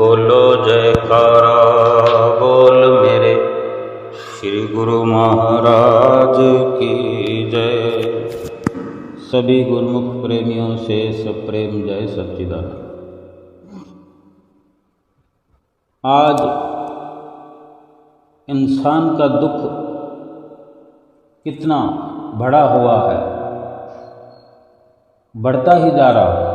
बोलो जयकारा बोल मेरे श्री गुरु महाराज की जय। सभी गुरुमुख प्रेमियों से सब प्रेम जय सच्चिदानंद। आज इंसान का दुख कितना बड़ा हुआ है, बढ़ता ही जा रहा है,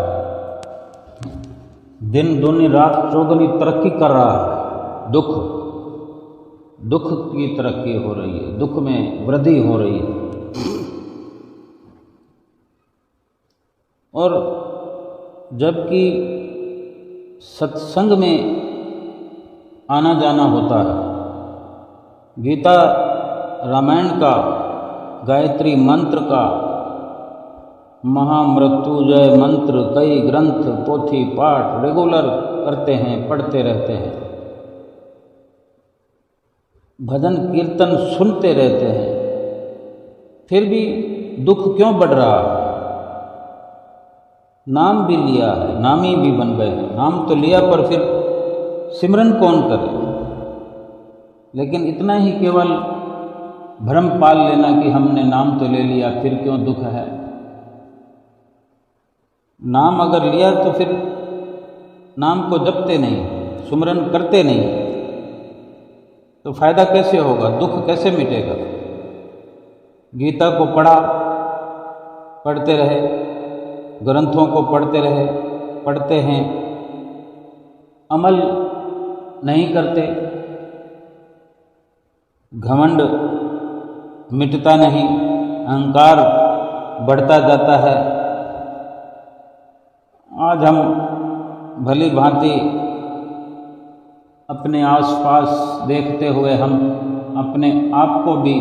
दिन दूनी रात चौगुनी तरक्की कर रहा है। दुख की तरक्की हो रही है, दुख में वृद्धि हो रही है। और जबकि सत्संग में आना जाना होता है, गीता रामायण का, गायत्री मंत्र का, महामृत्युंजय मंत्र, कई ग्रंथ पोथी पाठ रेगुलर करते हैं, पढ़ते रहते हैं, भजन कीर्तन सुनते रहते हैं, फिर भी दुख क्यों बढ़ रहा है? नाम भी लिया है, नामी भी बन गए हैं, नाम तो लिया पर फिर सिमरन कौन करे? लेकिन इतना ही केवल भ्रम पाल लेना कि हमने नाम तो ले लिया, फिर क्यों दुख है? नाम अगर लिया तो फिर नाम को जपते नहीं, सुमरन करते नहीं, तो फायदा कैसे होगा? दुख कैसे मिटेगा? गीता को पढ़ा, पढ़ते रहे, ग्रंथों को पढ़ते रहे, पढ़ते हैं, अमल नहीं करते, घमंड मिटता नहीं, अहंकार बढ़ता जाता है। आज हम भली भांति अपने आसपास देखते हुए हम अपने आप को भी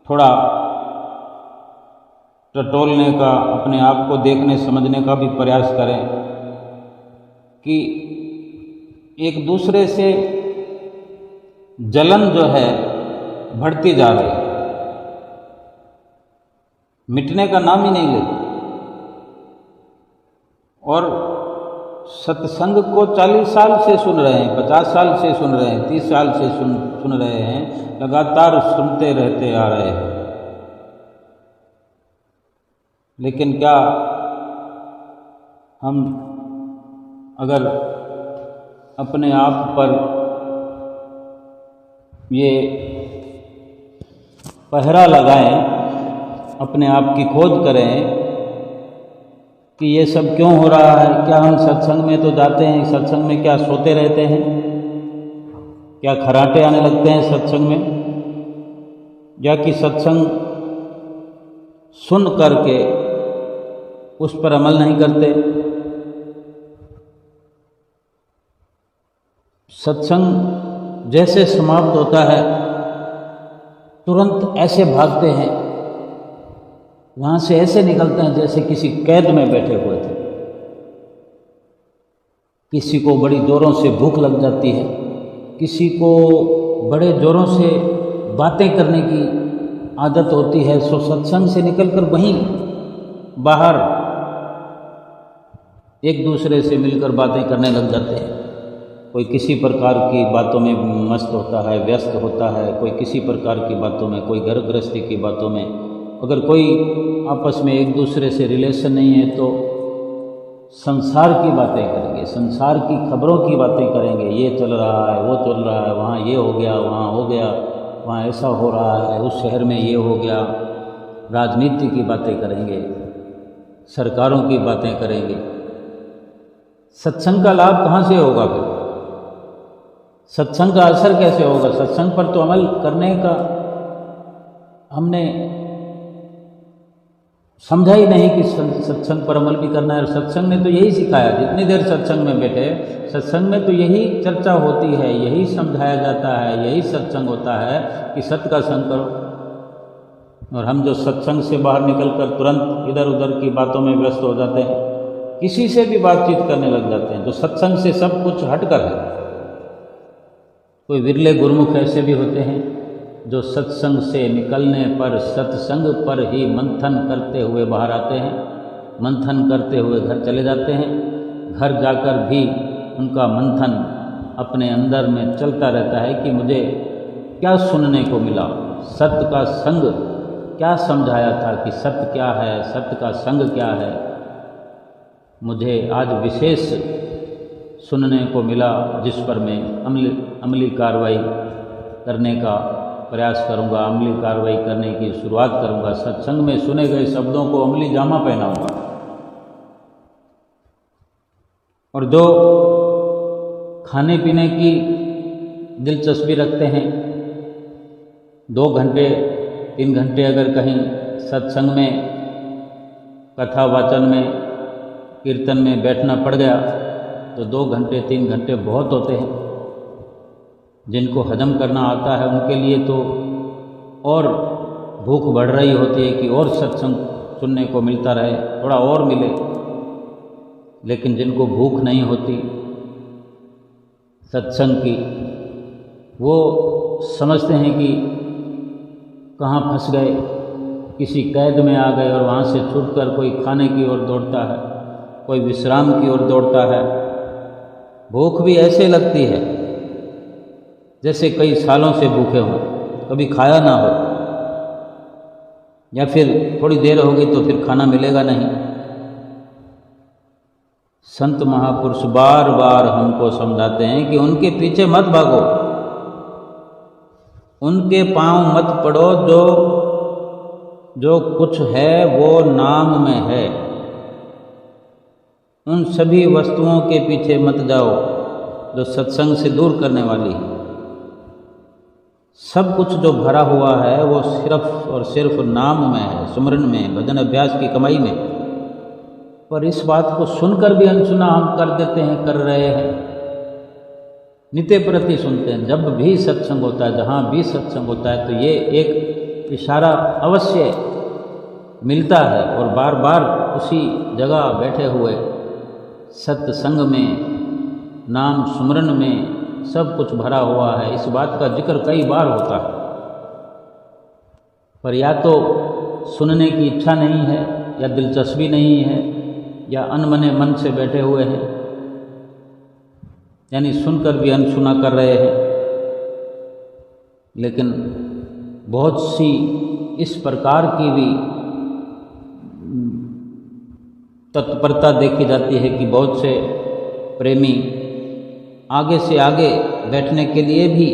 थोड़ा टटोलने का, अपने आप को देखने समझने का भी प्रयास करें कि एक दूसरे से जलन जो है बढ़ती जा रही है, मिटने का नाम ही नहीं लेती। और सत्संग को 40 साल से सुन रहे हैं, 50 साल से सुन रहे हैं, 30 साल से सुन रहे हैं, लगातार सुनते रहते आ रहे हैं। लेकिन क्या हम अगर अपने आप पर ये पहरा लगाएं, अपने आप की खोज करें कि ये सब क्यों हो रहा है? क्या हम सत्संग में तो जाते हैं, सत्संग में क्या सोते रहते हैं? क्या खराटे आने लगते हैं सत्संग में? या कि सत्संग सुन करके उस पर अमल नहीं करते? सत्संग जैसे समाप्त होता है तुरंत ऐसे भागते हैं, वहाँ से ऐसे निकलते हैं जैसे किसी कैद में बैठे हुए थे। किसी को बड़ी जोरों से भूख लग जाती है, किसी को बड़े जोरों से बातें करने की आदत होती है, सो सत्संग से निकलकर वहीं बाहर एक दूसरे से मिलकर बातें करने लग जाते हैं। कोई किसी प्रकार की बातों में मस्त होता है, व्यस्त होता है, कोई किसी प्रकार की बातों में, कोई घर गृहस्थी की बातों में। अगर कोई आपस में एक दूसरे से रिलेशन नहीं है तो संसार की बातें करेंगे, संसार की खबरों की बातें करेंगे। ये चल रहा है, वो चल रहा है, वहाँ ये हो गया, वहाँ हो गया, वहाँ ऐसा हो रहा है, उस शहर में ये हो गया। राजनीति की बातें करेंगे, सरकारों की बातें करेंगे। सत्संग का लाभ कहाँ से होगा फिर? सत्संग का असर कैसे होगा? सत्संग पर तो अमल करने का हमने समझा ही नहीं कि सत्संग पर अमल भी करना है। और सत्संग ने तो यही सिखाया, जितनी देर सत्संग में बैठे, सत्संग में तो यही चर्चा होती है, यही समझाया जाता है, यही सत्संग होता है कि सत्य का संग करो। और हम जो सत्संग से बाहर निकलकर तुरंत इधर उधर की बातों में व्यस्त हो जाते हैं, किसी से भी बातचीत करने लग जाते हैं, जो सत्संग से सब कुछ हटकर है। कोई विरले गुरुमुख ऐसे भी होते हैं जो सत्संग से निकलने पर सत्संग पर ही मंथन करते हुए बाहर आते हैं, मंथन करते हुए घर चले जाते हैं। घर जाकर भी उनका मंथन अपने अंदर में चलता रहता है कि मुझे क्या सुनने को मिला, सत्य का संग क्या समझाया था कि सत्य क्या है, सत्य का संग क्या है। मुझे आज विशेष सुनने को मिला जिस पर मैं अमली कार्रवाई करने का प्रयास करूंगा, अमली कार्रवाई करने की शुरुआत करूंगा। सत्संग में सुने गए शब्दों को अमली जामा पहनाऊंगा। और जो खाने पीने की दिलचस्पी रखते हैं, 2 घंटे 3 घंटे अगर कहीं सत्संग में, कथा वाचन में, कीर्तन में बैठना पड़ गया तो 2 घंटे 3 घंटे बहुत होते हैं। जिनको हजम करना आता है उनके लिए तो और भूख बढ़ रही होती है कि और सत्संग सुनने को मिलता रहे, थोड़ा और मिले। लेकिन जिनको भूख नहीं होती सत्संग की, वो समझते हैं कि कहाँ फंस गए, किसी कैद में आ गए और वहाँ से छूटकर कोई खाने की ओर दौड़ता है, कोई विश्राम की ओर दौड़ता है। भूख भी ऐसे लगती है जैसे कई सालों से भूखे हों, कभी खाया ना हो, या फिर थोड़ी देर होगी तो फिर खाना मिलेगा नहीं। संत महापुरुष बार बार हमको समझाते हैं कि उनके पीछे मत भागो, उनके पांव मत पड़ो। जो कुछ है वो नाम में है। उन सभी वस्तुओं के पीछे मत जाओ जो सत्संग से दूर करने वाली है। सब कुछ जो भरा हुआ है वो सिर्फ और सिर्फ नाम में है, सुमरन में, भजन अभ्यास की कमाई में। पर इस बात को सुनकर भी अनसुना हम कर देते हैं, कर रहे हैं। नित्य प्रति सुनते हैं। जब भी सत्संग होता है, जहाँ भी सत्संग होता है, तो ये एक इशारा अवश्य मिलता है। और बार बार उसी जगह बैठे हुए सत्संग में, नाम सुमरन में सब कुछ भरा हुआ है, इस बात का जिक्र कई बार होता है। पर या तो सुनने की इच्छा नहीं है, या दिलचस्पी नहीं है, या अनमने मन से बैठे हुए हैं, यानी सुनकर भी अनसुना कर रहे हैं। लेकिन बहुत सी इस प्रकार की भी तत्परता देखी जाती है कि बहुत से प्रेमी आगे से आगे बैठने के लिए भी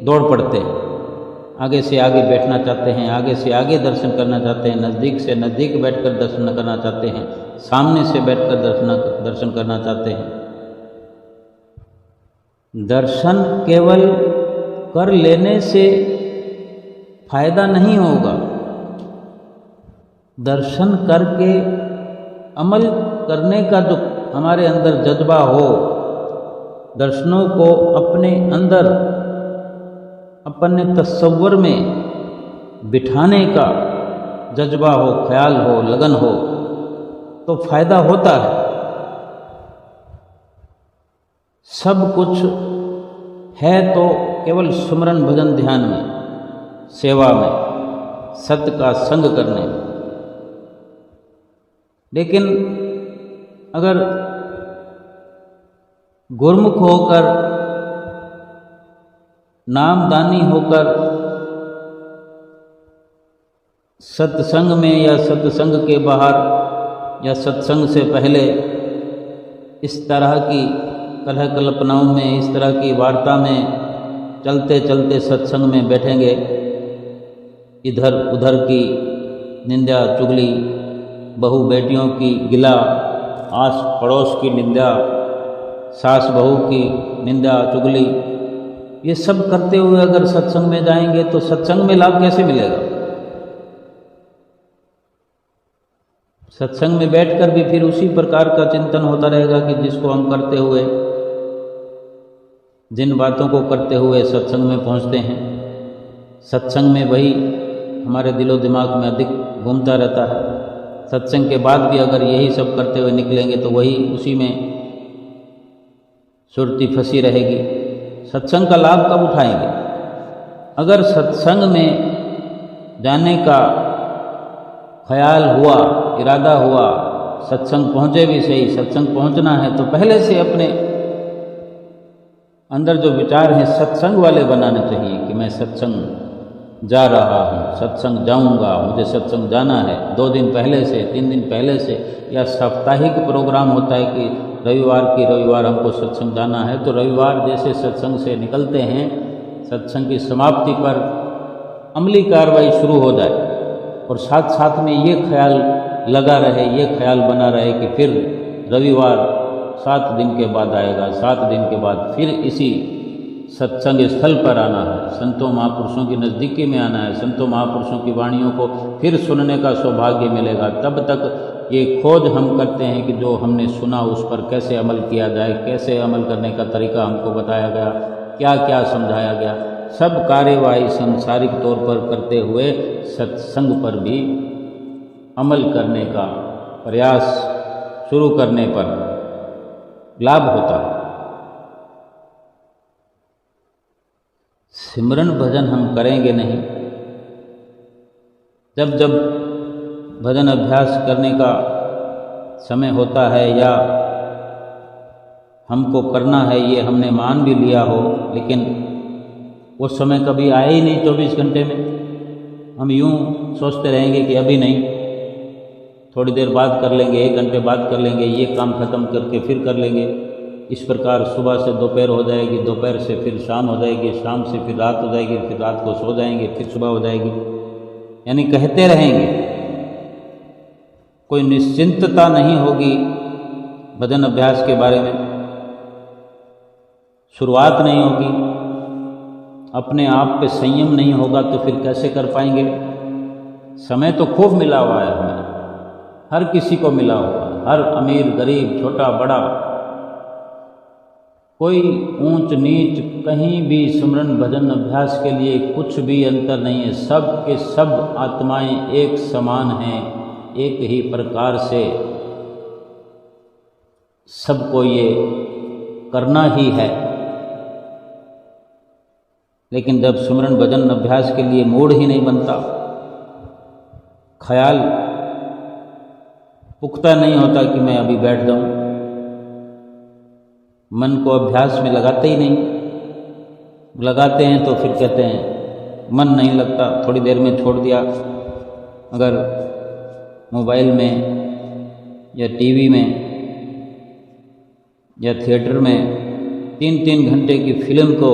दौड़ पड़ते हैं, आगे से आगे बैठना चाहते हैं, आगे से आगे दर्शन करना चाहते हैं, नज़दीक से नज़दीक बैठकर दर्शन करना चाहते हैं, सामने से बैठकर दर्शन करना चाहते हैं। दर्शन केवल कर लेने से फायदा नहीं होगा। दर्शन करके अमल करने का जो हमारे अंदर जज्बा हो, दर्शनों को अपने अंदर, अपने तस्वुर में बिठाने का जज्बा हो, ख्याल हो, लगन हो, तो फायदा होता है। सब कुछ है तो केवल सुमरन भजन ध्यान में, सेवा में, सत्य का संग करने में। लेकिन अगर गुरमुख होकर, नामदानी होकर सत्संग में या सत्संग के बाहर या सत्संग से पहले इस तरह की कलह कल्पनाओं में, इस तरह की वार्ता में चलते चलते सत्संग में बैठेंगे, इधर उधर की निंदा चुगली, बहू बेटियों की गिला, आस पड़ोस की निंदा, सास बहू की निंदा चुगली, ये सब करते हुए अगर सत्संग में जाएंगे तो सत्संग में लाभ कैसे मिलेगा? सत्संग में बैठकर भी फिर उसी प्रकार का चिंतन होता रहेगा कि जिसको हम करते हुए, जिन बातों को करते हुए सत्संग में पहुंचते हैं, सत्संग में वही हमारे दिलो दिमाग में अधिक घूमता रहता है। सत्संग के बाद भी अगर यही सब करते हुए निकलेंगे तो वही उसी में सुरती फंसी रहेगी। सत्संग का लाभ कब उठाएंगे? अगर सत्संग में जाने का ख्याल हुआ, इरादा हुआ, सत्संग पहुँचे भी सही, सत्संग पहुँचना है तो पहले से अपने अंदर जो विचार हैं सत्संग वाले बनाने चाहिए कि मैं सत्संग जा रहा हूँ, सत्संग जाऊँगा, मुझे सत्संग जाना है। 2 दिन पहले से, 3 दिन पहले से, या साप्ताहिक प्रोग्राम होता है कि रविवार हमको सत्संग जाना है, तो रविवार जैसे सत्संग से निकलते हैं, सत्संग की समाप्ति पर अमली कार्रवाई शुरू हो जाए और साथ साथ में ये ख्याल लगा रहे, ये ख्याल बना रहे कि फिर रविवार 7 दिन के बाद आएगा, 7 दिन के बाद फिर इसी सत्संग स्थल पर आना है, संतों महापुरुषों की नज़दीकी में आना है, संतों महापुरुषों की वाणियों को फिर सुनने का सौभाग्य मिलेगा। तब तक ये खोज हम करते हैं कि जो हमने सुना उस पर कैसे अमल किया जाए, कैसे अमल करने का तरीका हमको बताया गया, क्या क्या समझाया गया। सब कार्यवाही सांसारिक तौर पर करते हुए सत्संग पर भी अमल करने का प्रयास शुरू करने पर लाभ होता है। सिमरन भजन हम करेंगे नहीं। जब जब भजन अभ्यास करने का समय होता है या हमको करना है, ये हमने मान भी लिया हो, लेकिन वो समय कभी आए ही नहीं 24 घंटे में। हम यूं सोचते रहेंगे कि अभी नहीं, थोड़ी देर बाद कर लेंगे, 1 घंटे बाद कर लेंगे, ये काम ख़त्म करके फिर कर लेंगे। इस प्रकार सुबह से दोपहर हो जाएगी, दोपहर से फिर शाम हो जाएगी, शाम से फिर रात हो जाएगी, फिर रात को सो जाएंगे, फिर सुबह हो जाएगी। यानी कहते रहेंगे, कोई निश्चिंतता नहीं होगी भजन अभ्यास के बारे में, शुरुआत नहीं होगी, अपने आप पे संयम नहीं होगा तो फिर कैसे कर पाएंगे। समय तो खूब मिला हुआ है हमें, हर किसी को मिला हुआ है, हर अमीर गरीब छोटा बड़ा, कोई ऊंच नीच कहीं भी सिमरन भजन अभ्यास के लिए कुछ भी अंतर नहीं है। सब के सब आत्माएं एक समान हैं, एक ही प्रकार से सबको ये करना ही है। लेकिन जब सिमरन भजन अभ्यास के लिए मूड ही नहीं बनता, ख्याल पुख्ता नहीं होता कि मैं अभी बैठ जाऊं, मन को अभ्यास में लगाते ही नहीं, लगाते हैं तो फिर कहते हैं मन नहीं लगता, थोड़ी देर में छोड़ दिया। अगर मोबाइल में या टीवी में या थिएटर में 3-3 घंटे की फिल्म को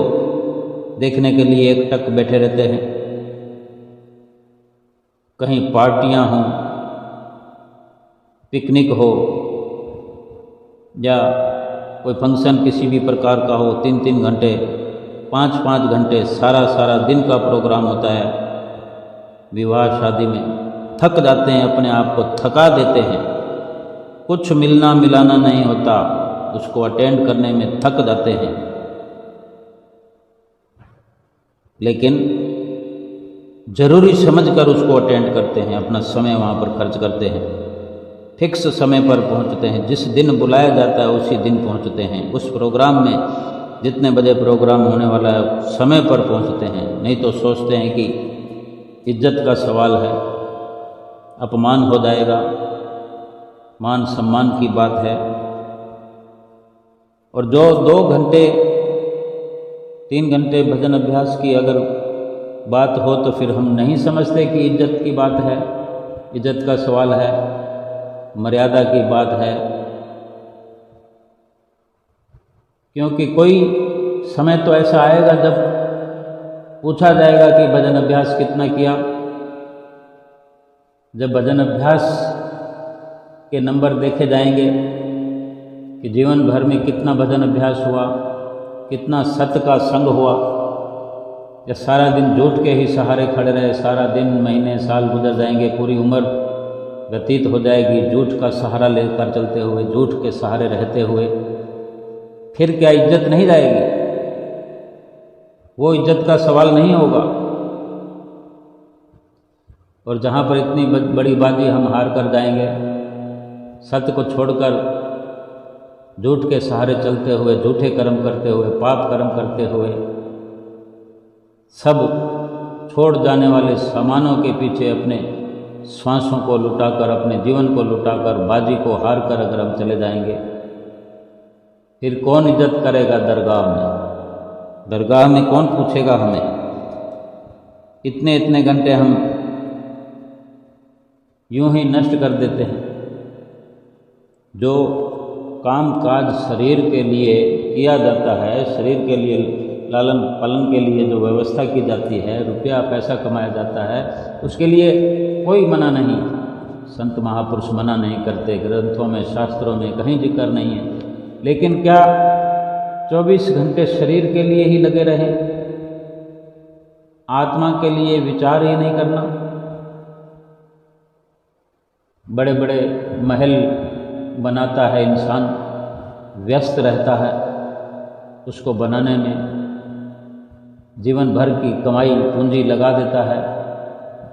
देखने के लिए एकटक बैठे रहते हैं। कहीं पार्टियां हों, पिकनिक हो या कोई फंक्शन किसी भी प्रकार का हो, 3-3 घंटे 5-5 घंटे सारा दिन का प्रोग्राम होता है। विवाह शादी में थक जाते हैं, अपने आप को थका देते हैं, कुछ मिलना मिलाना नहीं होता, उसको अटेंड करने में थक जाते हैं। लेकिन जरूरी समझकर उसको अटेंड करते हैं, अपना समय वहाँ पर खर्च करते हैं, फिक्स समय पर पहुँचते हैं, जिस दिन बुलाया जाता है उसी दिन पहुँचते हैं। उस प्रोग्राम में जितने बजे प्रोग्राम होने वाला है समय पर पहुँचते हैं। नहीं तो सोचते हैं कि इज्जत का सवाल है, अपमान हो जाएगा, मान सम्मान की बात है। और जो 2 घंटे 3 घंटे भजन अभ्यास की अगर बात हो तो फिर हम नहीं समझते कि इज्जत की बात है, इज्जत का सवाल है, मर्यादा की बात है। क्योंकि कोई समय तो ऐसा आएगा जब पूछा जाएगा कि भजन अभ्यास कितना किया। जब भजन अभ्यास के नंबर देखे जाएंगे कि जीवन भर में कितना भजन अभ्यास हुआ, कितना सत्य का संग हुआ, या सारा दिन झूठ के ही सहारे खड़े रहे, सारा दिन महीने साल गुजर जाएंगे, पूरी उम्र व्यतीत हो जाएगी झूठ का सहारा लेकर चलते हुए, झूठ के सहारे रहते हुए, फिर क्या इज्जत नहीं जाएगी? वो इज्जत का सवाल नहीं होगा। और जहाँ पर इतनी बड़ी बाजी हम हार कर जाएंगे, सत्य को छोड़कर झूठ के सहारे चलते हुए, झूठे कर्म करते हुए, पाप कर्म करते हुए, सब छोड़ जाने वाले सामानों के पीछे अपने श्वासों को लुटाकर, अपने जीवन को लुटाकर, बाजी को हार कर अगर हम चले जाएंगे, फिर कौन इज्जत करेगा दरगाह में? दरगाह में कौन पूछेगा हमें? इतने इतने घंटे हम यूं ही नष्ट कर देते हैं। जो काम काज शरीर के लिए किया जाता है, शरीर के लिए लालन पालन के लिए जो व्यवस्था की जाती है, रुपया पैसा कमाया जाता है, उसके लिए कोई मना नहीं, संत महापुरुष मना नहीं करते, ग्रंथों में शास्त्रों में कहीं जिक्र नहीं है। लेकिन क्या 24 घंटे शरीर के लिए ही लगे रहे, आत्मा के लिए विचार ही नहीं करना? बड़े बड़े महल बनाता है इंसान, व्यस्त रहता है, उसको बनाने में जीवन भर की कमाई पूंजी लगा देता है।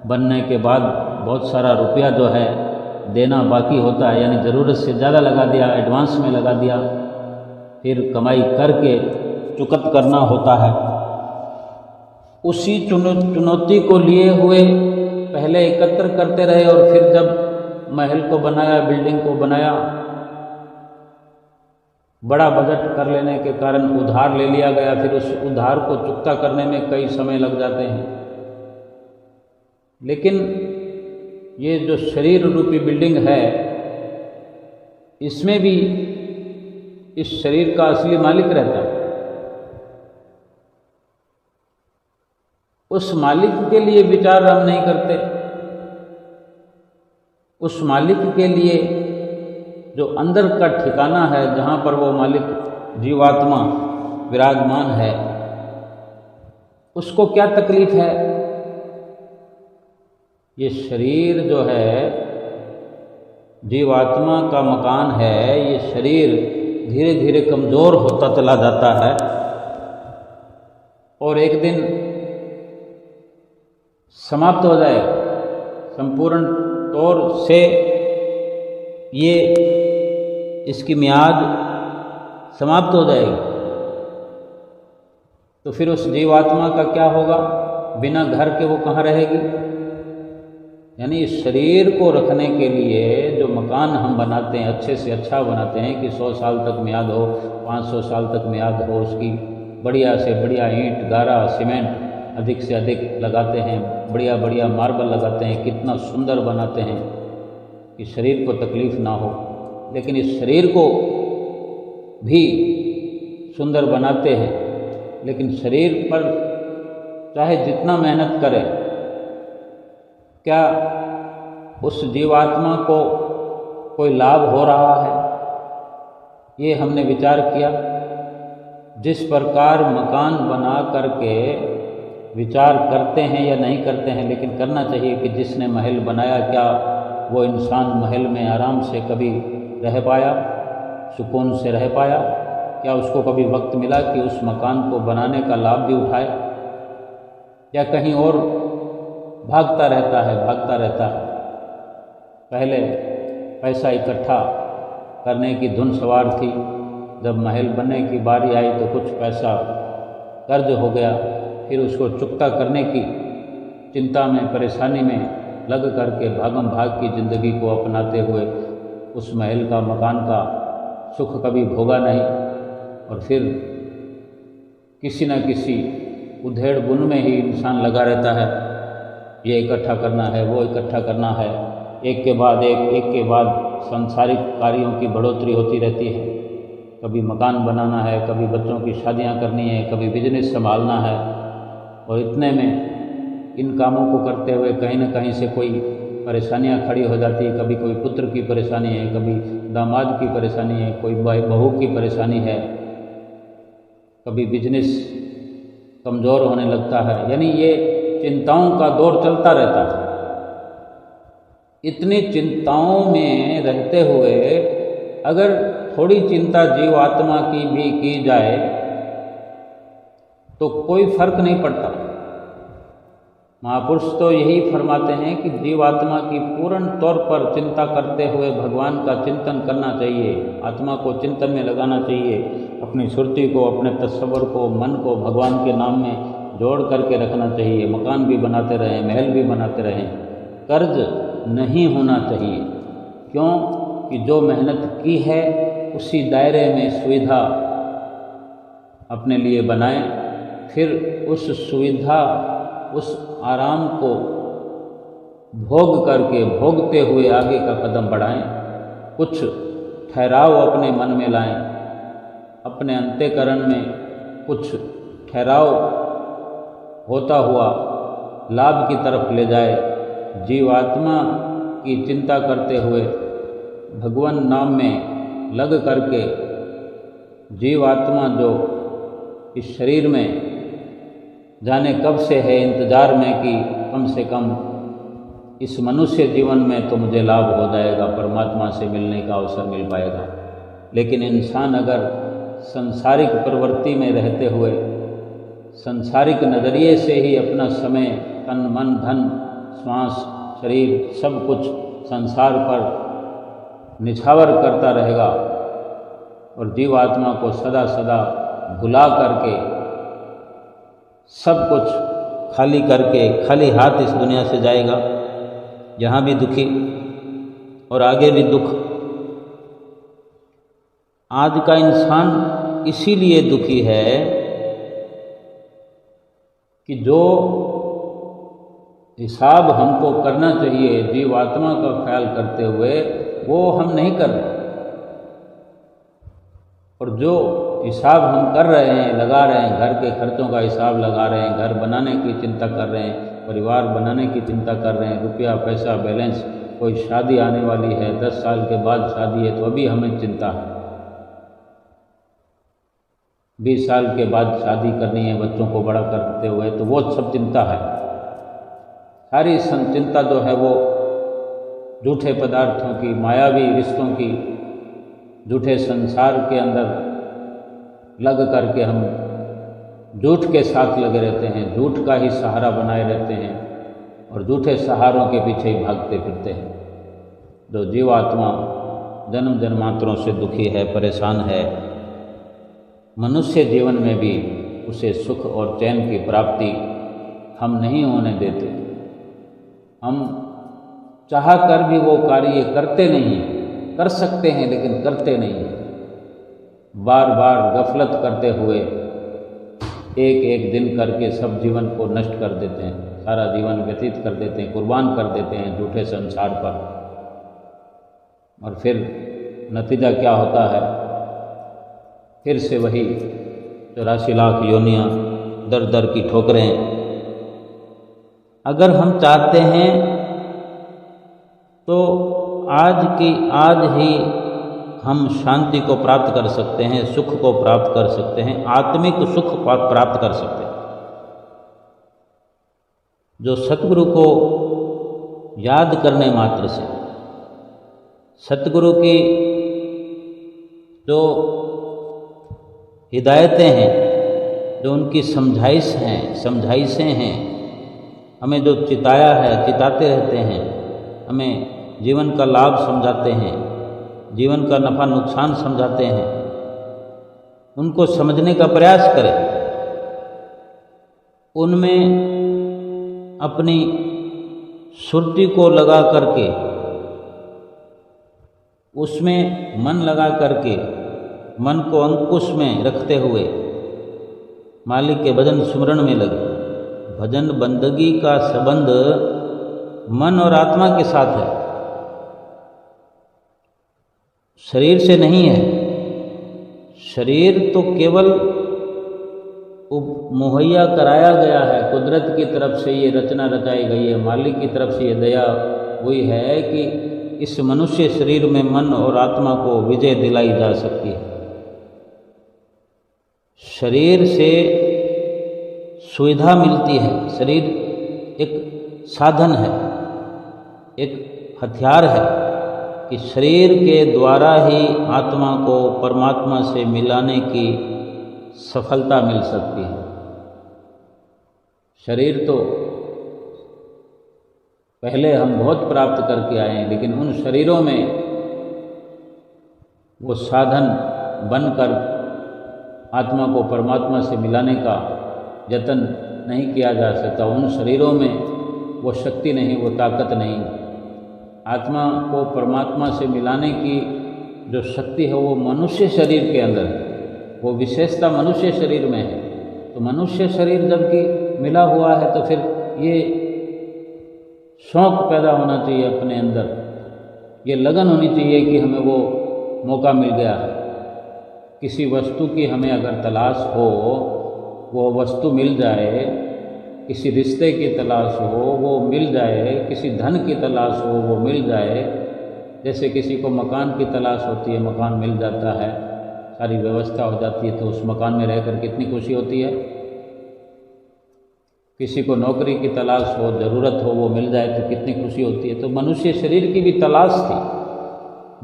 बनने के बाद बहुत सारा रुपया जो है देना बाकी होता है, यानी ज़रूरत से ज़्यादा लगा दिया, एडवांस में लगा दिया, फिर कमाई करके चुकत करना होता है। उसी चुनौती को लिए हुए पहले एकत्र करते रहे और फिर जब महल को बनाया, बिल्डिंग को बनाया, बड़ा बजट कर लेने के कारण उधार ले लिया गया, फिर उस उधार को चुकता करने में कई समय लग जाते हैं। लेकिन ये जो शरीर रूपी बिल्डिंग है, इसमें भी इस शरीर का असली मालिक रहता है। उस मालिक के लिए विचार हम नहीं करते, उस मालिक के लिए जो अंदर का ठिकाना है, जहाँ पर वो मालिक जीवात्मा विराजमान है, उसको क्या तकलीफ है? ये शरीर जो है जीवात्मा का मकान है, ये शरीर धीरे धीरे कमज़ोर होता चला जाता है और एक दिन समाप्त हो जाए, संपूर्ण तौर से ये इसकी मियाद समाप्त हो जाएगी। तो फिर उस जीवात्मा का क्या होगा? बिना घर के वो कहाँ रहेगी? यानी इस शरीर को रखने के लिए जो मकान हम बनाते हैं, अच्छे से अच्छा बनाते हैं कि 100 साल तक मियाद हो, 500 साल तक मियाद हो, उसकी बढ़िया से बढ़िया ईंट, गारा, सीमेंट अधिक से अधिक लगाते हैं, बढ़िया बढ़िया मार्बल लगाते हैं, कितना सुंदर बनाते हैं कि शरीर को तकलीफ़ ना हो। लेकिन इस शरीर को भी सुंदर बनाते हैं, लेकिन शरीर पर चाहे जितना मेहनत करें, क्या उस जीवात्मा को कोई लाभ हो रहा है? ये हमने विचार किया। जिस प्रकार मकान बना करके विचार करते हैं या नहीं करते हैं, लेकिन करना चाहिए कि जिसने महल बनाया, क्या वो इंसान महल में आराम से कभी रह पाया, सुकून से रह पाया? क्या उसको कभी वक्त मिला कि उस मकान को बनाने का लाभ भी उठाए, या कहीं और भागता रहता है? पहले पैसा इकट्ठा करने की धुन सवार थी, जब महल बनने की बारी आई तो कुछ पैसा कर्ज हो गया, फिर उसको चुकता करने की चिंता में, परेशानी में लग करके भागम भाग की ज़िंदगी को अपनाते हुए उस महल का, मकान का सुख कभी भोगा नहीं, और फिर किसी न किसी उधेड़ बुन में ही इंसान लगा रहता है। ये इकट्ठा करना है, वो इकट्ठा करना है, एक के बाद सांसारिक कार्यों की बढ़ोतरी होती रहती है। कभी मकान बनाना है, कभी बच्चों की शादियां करनी है, कभी बिजनेस संभालना है, और इतने में इन कामों को करते हुए कहीं न कहीं से कोई परेशानियां खड़ी हो जाती है। कभी कोई पुत्र की परेशानी है, कभी दामाद की परेशानी है, कोई बहू की परेशानी है, कभी बिजनेस कमज़ोर होने लगता है। यानी ये चिंताओं का दौर चलता रहता है। इतनी चिंताओं में रहते हुए अगर थोड़ी चिंता जीवात्मा की भी की जाए तो कोई फर्क नहीं पड़ता। महापुरुष तो यही फरमाते हैं कि जीवात्मा की पूर्ण तौर पर चिंता करते हुए भगवान का चिंतन करना चाहिए, आत्मा को चिंतन में लगाना चाहिए, अपनी सुरती को, अपने तस्वर को, मन को भगवान के नाम में जोड़ करके रखना चाहिए। मकान भी बनाते रहें, महल भी बनाते रहें, कर्ज नहीं होना चाहिए। क्यों कि जो मेहनत की है उसी दायरे में सुविधा अपने लिए बनाएं, फिर उस सुविधा, उस आराम को भोग करके, भोगते हुए आगे का कदम बढ़ाएं। कुछ ठहराव अपने मन में लाएं, अपने अंतःकरण में कुछ ठहराव होता हुआ लाभ की तरफ ले जाए। जीवात्मा की चिंता करते हुए भगवान नाम में लग करके जीवात्मा जो इस शरीर में जाने कब से है इंतज़ार में कि कम से कम इस मनुष्य जीवन में तो मुझे लाभ हो जाएगा, परमात्मा से मिलने का अवसर मिल पाएगा। लेकिन इंसान अगर सांसारिक प्रवृत्ति में रहते हुए सांसारिक नज़रिए से ही अपना समय, तन, मन, धन, श्वास, शरीर सब कुछ संसार पर निछावर करता रहेगा और जीवात्मा को सदा सदा भुला करके, सब कुछ खाली करके, खाली हाथ इस दुनिया से जाएगा, यहाँ भी दुखी और आगे भी दुख। आज का इंसान इसीलिए दुखी है कि जो हिसाब हमको करना चाहिए जीवात्मा का ख्याल करते हुए वो हम नहीं कर रहे, और जो हिसाब हम कर रहे हैं, लगा रहे हैं, घर के खर्चों का हिसाब लगा रहे हैं, घर बनाने की चिंता कर रहे हैं, परिवार बनाने की चिंता कर रहे हैं, रुपया पैसा बैलेंस, कोई शादी आने वाली है, 10 साल के बाद शादी है तो अभी हमें चिंता है, 20 साल के बाद शादी करनी है बच्चों को बड़ा करते हुए, तो वो सब चिंता है। सारी चिंता जो है वो झूठे पदार्थों की, मायावी रिश्तों की, झूठे संसार के अंदर लग करके हम झूठ के साथ लगे रहते हैं, झूठ का ही सहारा बनाए रहते हैं और झूठे सहारों के पीछे ही भागते फिरते हैं। जो जीवात्मा जन्म जन्मांतरों से दुखी है, परेशान है, मनुष्य जीवन में भी उसे सुख और चैन की प्राप्ति हम नहीं होने देते। हम चाह कर भी वो कार्य करते नहीं, कर सकते हैं लेकिन करते नहीं। बार बार गफलत करते हुए एक एक दिन करके सब जीवन को नष्ट कर देते हैं, सारा जीवन व्यतीत कर देते हैं, कुर्बान कर देते हैं झूठे संसार पर। और फिर नतीजा क्या होता है? फिर से वही 84 लाख योनियाँ, दर दर की ठोकरें। अगर हम चाहते हैं तो आज की आज ही हम शांति को प्राप्त कर सकते हैं, सुख को प्राप्त कर सकते हैं, आत्मिक सुख प्राप्त कर सकते हैं। जो सतगुरु को याद करने मात्र से, सतगुरु की जो हिदायतें हैं, जो उनकी समझाइशें हैं, हमें जो चिताया है, चिताते रहते हैं, हमें जीवन का लाभ समझाते हैं, जीवन का नफ़ा नुकसान समझाते हैं, उनको समझने का प्रयास करें। उनमें अपनी सुरती को लगा करके, उसमें मन लगा करके, मन को अंकुश में रखते हुए मालिक के भजन सुमरण में लगे। भजन बंदगी का संबंध मन और आत्मा के साथ है, शरीर से नहीं है। शरीर तो केवल मुहैया कराया गया है, कुदरत की तरफ से ये रचना रचाई गई है, मालिक की तरफ से ये दया हुई है कि इस मनुष्य शरीर में मन और आत्मा को विजय दिलाई जा सकती है। शरीर से सुविधा मिलती है, शरीर एक साधन है, एक हथियार है कि शरीर के द्वारा ही आत्मा को परमात्मा से मिलाने की सफलता मिल सकती है। शरीर तो पहले हम बहुत प्राप्त करके आए हैं, लेकिन उन शरीरों में वो साधन बनकर आत्मा को परमात्मा से मिलाने का यत्न नहीं किया जा सकता। उन शरीरों में वो शक्ति नहीं, वो ताकत नहीं। आत्मा को परमात्मा से मिलाने की जो शक्ति है वो मनुष्य शरीर के अंदर है, वो विशेषता मनुष्य शरीर में है। तो मनुष्य शरीर जबकि मिला हुआ है तो फिर ये शौक़ पैदा होना चाहिए अपने अंदर, ये लगन होनी चाहिए कि हमें वो मौका मिल गया है। किसी वस्तु की हमें अगर तलाश हो, वो वस्तु मिल जाए, किसी रिश्ते की तलाश हो वो मिल जाए, किसी धन की तलाश हो वो मिल जाए, जैसे किसी को मकान की तलाश होती है, मकान मिल जाता है, सारी व्यवस्था हो जाती है तो उस मकान में रहकर कितनी खुशी होती है। किसी को नौकरी की तलाश हो, ज़रूरत हो, वो मिल जाए तो कितनी खुशी होती है। तो मनुष्य शरीर की भी तलाश थी,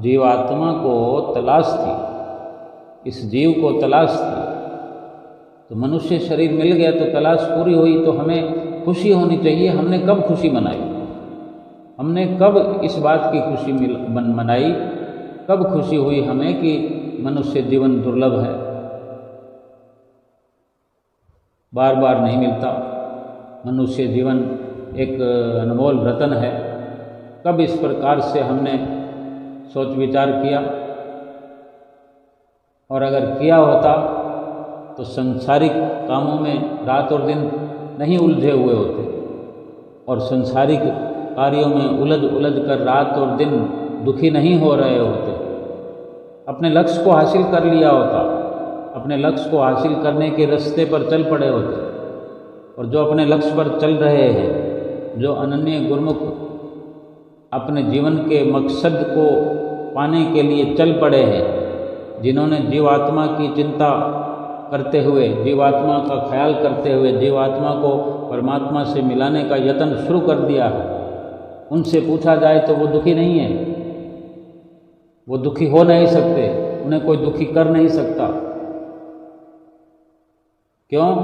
जीवात्मा को तलाश थी, इस जीव को तलाश थी। तो मनुष्य शरीर मिल गया तो तलाश पूरी हुई, तो हमें खुशी होनी चाहिए। हमने कब खुशी मनाई? हमने कब इस बात की खुशी मनाई? कब खुशी हुई हमें कि मनुष्य जीवन दुर्लभ है, बार बार नहीं मिलता, मनुष्य जीवन एक अनमोल रत्न है। कब इस प्रकार से हमने सोच विचार किया? और अगर किया होता तो संसारिक कामों में रात और दिन नहीं उलझे हुए होते, और संसारिक कार्यों में उलझ उलझ कर रात और दिन दुखी नहीं हो रहे होते। अपने लक्ष्य को हासिल कर लिया होता, अपने लक्ष्य को हासिल करने के रास्ते पर चल पड़े होते। और जो अपने लक्ष्य पर चल रहे हैं, जो अनन्य गुरुमुख अपने जीवन के मकसद को पाने के लिए चल पड़े हैं, जिन्होंने जीवात्मा की चिंता करते हुए, जीवात्मा का ख्याल करते हुए, जीवात्मा को परमात्मा से मिलाने का यत्न शुरू कर दिया है, उनसे पूछा जाए तो वो दुखी नहीं है, वो दुखी हो नहीं सकते, उन्हें कोई दुखी कर नहीं सकता। क्यों?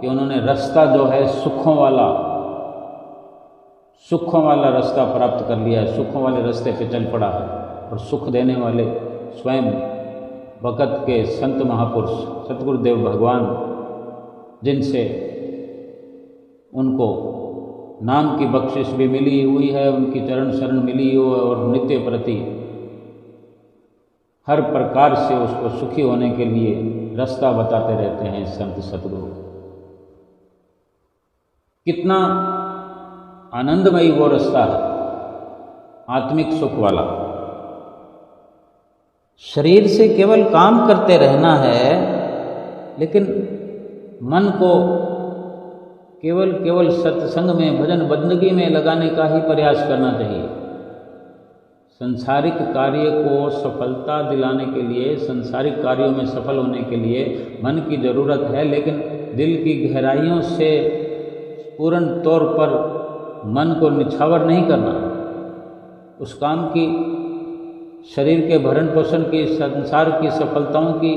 कि उन्होंने रास्ता जो है सुखों वाला रास्ता प्राप्त कर लिया है, सुखों वाले रास्ते पे चल पड़ा है। और सुख देने वाले स्वयं भगत के संत महापुरुष सतगुरुदेव भगवान, जिनसे उनको नाम की बख्शिश भी मिली हुई है, उनकी चरण शरण मिली हुई है, और नित्य प्रति हर प्रकार से उसको सुखी होने के लिए रास्ता बताते रहते हैं संत सतगुरु। कितना आनंदमयी वो रास्ता है, आत्मिक सुख वाला। शरीर से केवल काम करते रहना है, लेकिन मन को केवल सत्संग में, भजन बंदगी में लगाने का ही प्रयास करना चाहिए। संसारिक कार्य को सफलता दिलाने के लिए, संसारिक कार्यों में सफल होने के लिए मन की ज़रूरत है, लेकिन दिल की गहराइयों से पूर्ण तौर पर मन को निछावर नहीं करना। उस काम की, शरीर के भरण पोषण की, संसार की सफलताओं की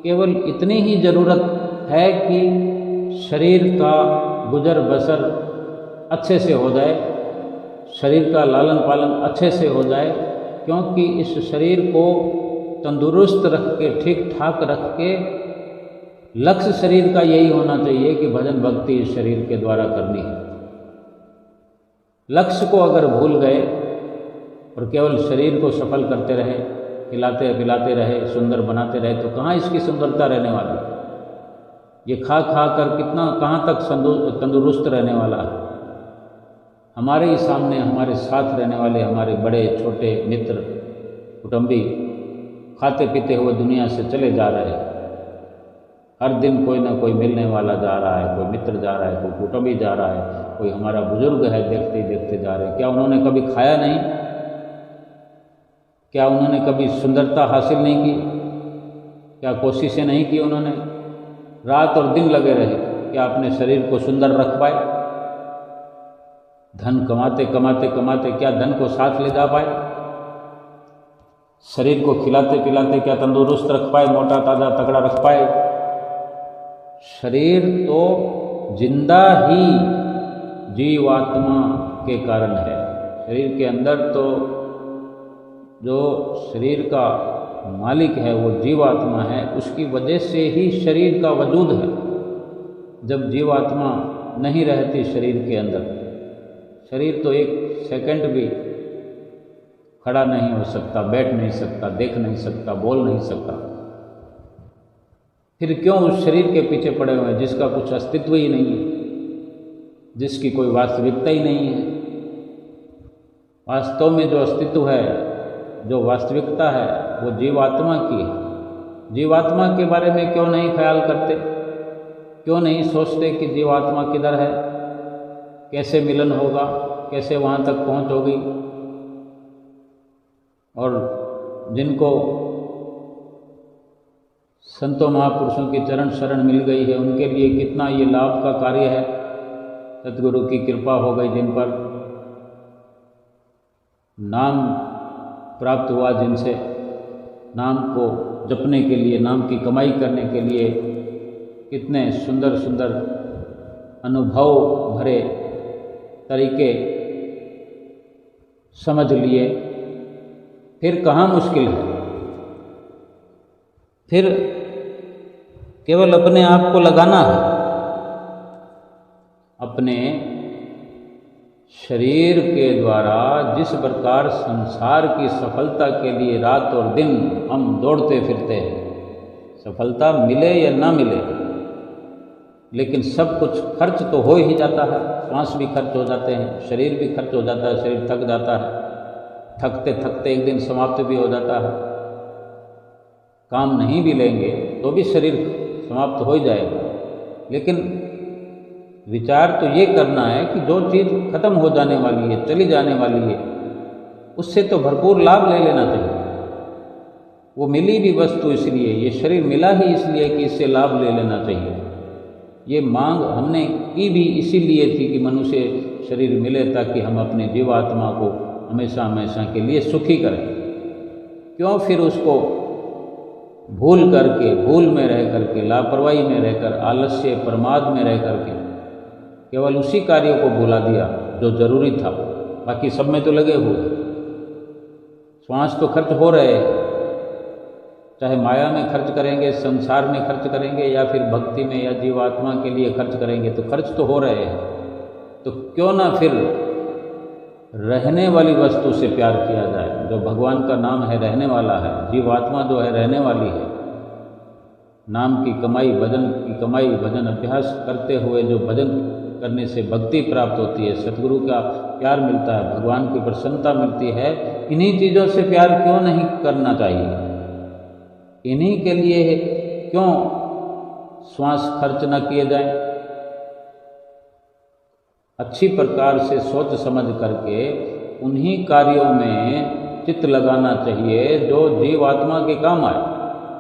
केवल इतनी ही ज़रूरत है कि शरीर का गुजर बसर अच्छे से हो जाए, शरीर का लालन पालन अच्छे से हो जाए। क्योंकि इस शरीर को तंदुरुस्त रख के, ठीक ठाक रख के, लक्ष्य शरीर का यही होना चाहिए कि भजन भक्ति इस शरीर के द्वारा करनी है। लक्ष्य को अगर भूल गए और केवल शरीर को सफल करते रहे, खिलाते पिलाते रहे, सुंदर बनाते रहे, तो कहाँ इसकी सुंदरता रहने वाली? ये खा खा कर कितना, कहाँ तक तंदुरुस्त रहने वाला है? हमारे ही सामने, हमारे साथ रहने वाले हमारे बड़े छोटे मित्र कुटुंबी खाते पीते हुए दुनिया से चले जा रहे हैं। हर दिन कोई ना कोई मिलने वाला जा रहा है, कोई मित्र जा रहा है, कोई कुटुंबी जा रहा है, कोई हमारा बुजुर्ग है, देखते ही देखते जा रहे हैं। क्या उन्होंने कभी खाया नहीं? क्या उन्होंने कभी सुंदरता हासिल नहीं की? क्या कोशिशें नहीं की उन्होंने? रात और दिन लगे रहे, क्या अपने शरीर को सुंदर रख पाए? धन कमाते कमाते कमाते क्या धन को साथ ले जा पाए? शरीर को खिलाते पिलाते क्या तंदुरुस्त रख पाए, मोटा ताज़ा तगड़ा रख पाए? शरीर तो जिंदा ही जीवात्मा के कारण है। शरीर के अंदर तो जो शरीर का मालिक है वो जीवात्मा है, उसकी वजह से ही शरीर का वजूद है। जब जीवात्मा नहीं रहती शरीर के अंदर, शरीर तो एक सेकंड भी खड़ा नहीं हो सकता, बैठ नहीं सकता, देख नहीं सकता, बोल नहीं सकता। फिर क्यों उस शरीर के पीछे पड़े हुए हैं जिसका कुछ अस्तित्व ही नहीं है, जिसकी कोई वास्तविकता ही नहीं है। वास्तव में जो अस्तित्व है, जो वास्तविकता है, वो जीवात्मा की है। जीवात्मा के बारे में क्यों नहीं ख्याल करते, क्यों नहीं सोचते कि जीवात्मा किधर है, कैसे मिलन होगा, कैसे वहाँ तक पहुँच होगी। और जिनको संतों महापुरुषों की चरण शरण मिल गई है, उनके लिए कितना ये लाभ का कार्य है। सतगुरु की कृपा हो गई, जिन पर नाम प्राप्त हुआ, जिनसे नाम को जपने के लिए, नाम की कमाई करने के लिए कितने सुंदर सुंदर अनुभव भरे तरीके समझ लिए, फिर कहाँ मुश्किल है। फिर केवल अपने आप को लगाना है, अपने शरीर के द्वारा जिस प्रकार संसार की सफलता के लिए रात और दिन हम दौड़ते फिरते हैं, सफलता मिले या ना मिले, लेकिन सब कुछ खर्च तो हो ही जाता है। श्वास भी खर्च हो जाते हैं, शरीर भी खर्च हो जाता है, शरीर थक जाता है, थकते थकते एक दिन समाप्त भी हो जाता है। काम नहीं भी लेंगे तो भी शरीर समाप्त हो ही जाएगा। लेकिन विचार तो ये करना है कि जो चीज़ खत्म हो जाने वाली है, चली जाने वाली है, उससे तो भरपूर लाभ ले लेना चाहिए। वो मिली भी वस्तु इसलिए, ये शरीर मिला ही इसलिए कि इससे लाभ ले लेना चाहिए। ये मांग हमने की भी इसीलिए थी कि मनुष्य शरीर मिले ताकि हम अपने जीवात्मा को हमेशा हमेशा के लिए सुखी करें। क्यों फिर उसको भूल करके, भूल में रह करके, लापरवाही में रहकर, आलस्य प्रमाद में रह करके केवल उसी कार्य को भुला दिया जो जरूरी था, बाकी सब में तो लगे हुए। श्वास तो खर्च हो रहे हैं, चाहे माया में खर्च करेंगे, संसार में खर्च करेंगे, या फिर भक्ति में या जीवात्मा के लिए खर्च करेंगे, तो खर्च तो हो रहे हैं। तो क्यों ना फिर रहने वाली वस्तु से प्यार किया जाए, जो भगवान का नाम है, रहने वाला है। जीवात्मा जो है रहने वाली है। नाम की कमाई, भजन की कमाई, भजन अभ्यास करते हुए जो भजन करने से भक्ति प्राप्त होती है, सतगुरु का प्यार मिलता है, भगवान की प्रसन्नता मिलती है, इन्हीं चीज़ों से प्यार क्यों नहीं करना चाहिए? इन्हीं के लिए क्यों श्वास खर्च न किए जाएं? अच्छी प्रकार से सोच समझ करके उन्हीं कार्यों में चित्त लगाना चाहिए जो जीवात्मा के काम आए,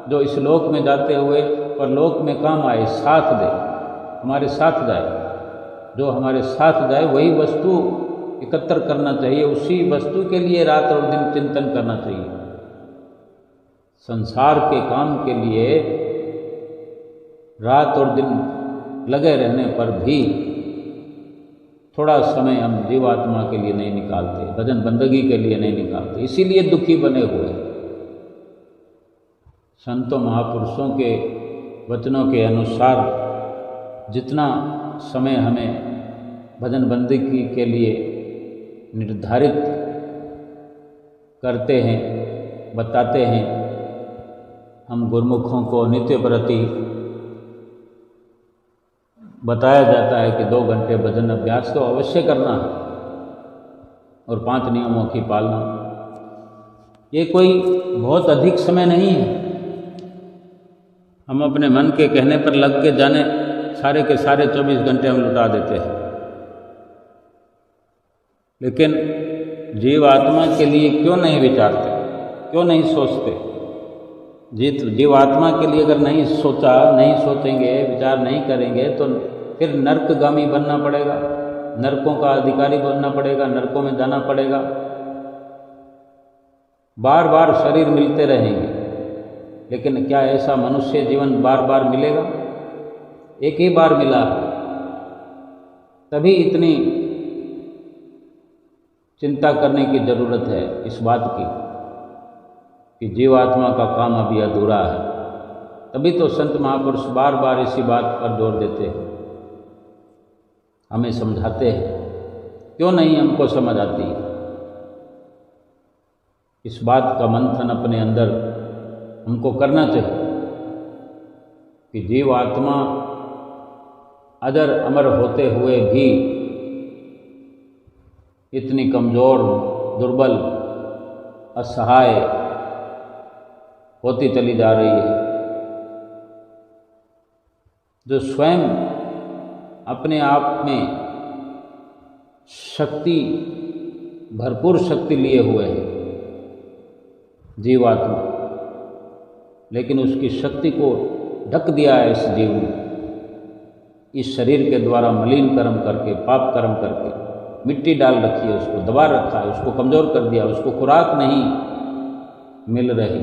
जो इस लोक में जाते हुए परलोक में काम आए, साथ दे, हमारे साथ जाए। जो हमारे साथ जाए वही वस्तु एकत्र करना चाहिए, उसी वस्तु के लिए रात और दिन चिंतन करना चाहिए। संसार के काम के लिए रात और दिन लगे रहने पर भी थोड़ा समय हम जीवात्मा के लिए नहीं निकालते, भजन बंदगी के लिए नहीं निकालते, इसीलिए दुखी बने हुए। संतों महापुरुषों के वचनों के अनुसार जितना समय हमें भजन बंदगी के लिए निर्धारित करते हैं, बताते हैं, हम गुरुमुखों को नित्य प्रति बताया जाता है कि 2 घंटे भजन अभ्यास तो अवश्य करना है और 5 नियमों की पालना। ये कोई बहुत अधिक समय नहीं है। हम अपने मन के कहने पर लग के जाने सारे के सारे 24 घंटे हम लुटा देते हैं, लेकिन जीवात्मा के लिए क्यों नहीं विचारते, क्यों नहीं सोचते? जीवात्मा के लिए अगर नहीं सोचा, नहीं सोचेंगे, विचार नहीं करेंगे तो फिर नरकगामी बनना पड़ेगा, नरकों का अधिकारी बनना पड़ेगा, नरकों में जाना पड़ेगा। बार बार शरीर मिलते रहेंगे, लेकिन क्या ऐसा मनुष्य जीवन बार बार मिलेगा? एक ही बार मिला, तभी इतनी चिंता करने की जरूरत है इस बात की कि जीवात्मा का काम अभी अधूरा है। तभी तो संत महापुरुष बार बार इसी बात पर जोर देते हैं, हमें समझाते हैं। क्यों नहीं हमको समझ आती? इस बात का मंथन अपने अंदर हमको करना चाहिए। कि जीवात्मा अजर अमर होते हुए भी इतनी कमज़ोर, दुर्बल, असहाय होती चली जा रही है, जो स्वयं अपने आप में शक्ति, भरपूर शक्ति लिए हुए है जीवात्मा, लेकिन उसकी शक्ति को ढक दिया है इस जीव ने, इस शरीर के द्वारा मलिन कर्म करके, पाप कर्म करके मिट्टी डाल रखी है, उसको दबा रखा है, उसको कमज़ोर कर दिया, उसको खुराक नहीं मिल रही।